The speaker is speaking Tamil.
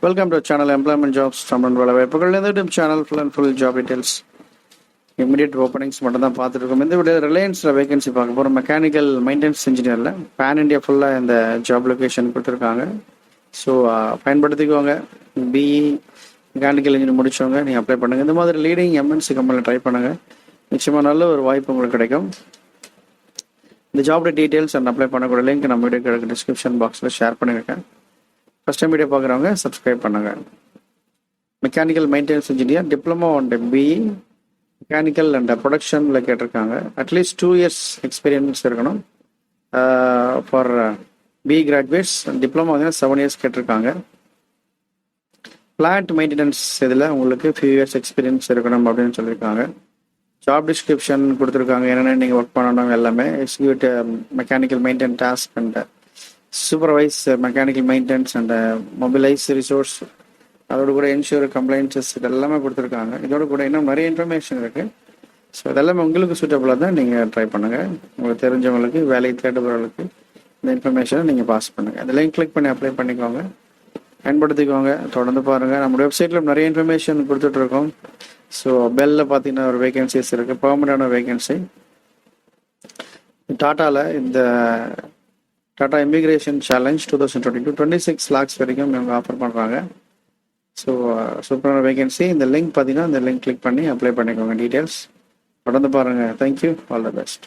Welcome to channel employment jobs Tamil வேலைவாய்ப்புகள். இந்த YouTube channel full and full job details, immediate openings மட்டும் தான் பார்த்துட்டு இருக்கோம். இந்த வீடியோ ரிலையன்ஸில் வேகன்சி பார்க்க போகிறோம். மெக்கானிக்கல் மெயின்டெனன்ஸ் இன்ஜினியரில் பேன் இண்டியா ஃபுல்லாக இந்த ஜாப் லொக்கேஷன் கொடுத்துருக்காங்க. ஸோ பயன்படுத்திக்கோங்க. பிஇ மெக்கானிக்கல் இன்ஜினியர் முடிச்சவங்க நீங்கள் அப்ளை பண்ணுங்கள். இந்த மாதிரி லீடிங் எம்என்சி கம்பெனியில் ட்ரை பண்ணுங்கள். நிச்சயமாக நல்ல ஒரு வாய்ப்பு உங்களுக்கு கிடைக்கும். இந்த ஜாபோட டீட்டெயில்ஸ் அண்ட் அப்ளை பண்ணக்கூடிய லிங்க் நம்ம வீடியோ டிஸ்கிரிப்ஷன் பாக்ஸில் ஷேர் பண்ணியிருக்கேன். ஃபஸ்ட் டைம் வீடியோ பார்க்குறவங்க சப்ஸ்கிரைப் பண்ணுங்கள். Mechanical maintenance engineer diploma and BE mechanical and ப்ரொடக்ஷனில் கேட்டிருக்காங்க. அட்லீஸ்ட் 2 years எக்ஸ்பீரியன்ஸ் இருக்கணும். For BE graduates. டிப்ளமோ வந்து 7 years கேட்டிருக்காங்க. பிளான்ட் மெயின்டெனன்ஸ் இதில் உங்களுக்கு ஃபியூ இயர்ஸ் எக்ஸ்பீரியன்ஸ் இருக்கணும் அப்படின்னு சொல்லியிருக்காங்க. ஜாப் டிஸ்கிரிப்ஷன் கொடுத்துருக்காங்க, என்னென்ன நீங்கள் ஒர்க் பண்ணணும் எல்லாமே. Execute mechanical maintenance task and supervise mechanical maintenance and mobilise resource, அதோட கூட என்ஷூர் கம்ப்ளைண்ட்ஸஸ் இது எல்லாமே கொடுத்துருக்காங்க. இதோட கூட இன்னும் நிறைய இன்ஃபர்மேஷன் இருக்குது. ஸோ இதெல்லாமே உங்களுக்கு சூட்டபுளாக தான் நீங்கள் ட்ரை பண்ணுங்கள். உங்களுக்கு தெரிஞ்சவங்களுக்கு, வேலையை தேடுபவர்களுக்கு இந்த இன்ஃபர்மேஷனை நீங்கள் பாஸ் பண்ணுங்கள். இந்த லிங்க் கிளிக் பண்ணி அப்ளை பண்ணிக்கோங்க, பயன்படுத்திக்கோங்க. தொடர்ந்து பாருங்கள். நம்மளுடைய வெப்சைட்டில் நிறைய இன்ஃபர்மேஷன் கொடுத்துட்ருக்கோம். ஸோ பெல்லில் பார்த்தீங்கன்னா ஒரு வேகன்சிஸ் இருக்குது, பெர்மனண்டான வேகன்சி. டாட்டாவில் இந்த டாடா இமிகிரேஷன் சேலஞ்ச் 2022 26 lakhs வரைக்கும் இவங்க ஆஃபர் பண்ணுறாங்க. ஸோ சூப்பரான வேகன்சி. இந்த லிங்க் பார்த்தீங்கன்னா இந்த லிங்க் கிளிக் பண்ணி அப்ளை பண்ணிக்கோங்க. டீட்டெயில்ஸ் தொடர்ந்து பாருங்கள். தேங்க்யூ. All the best.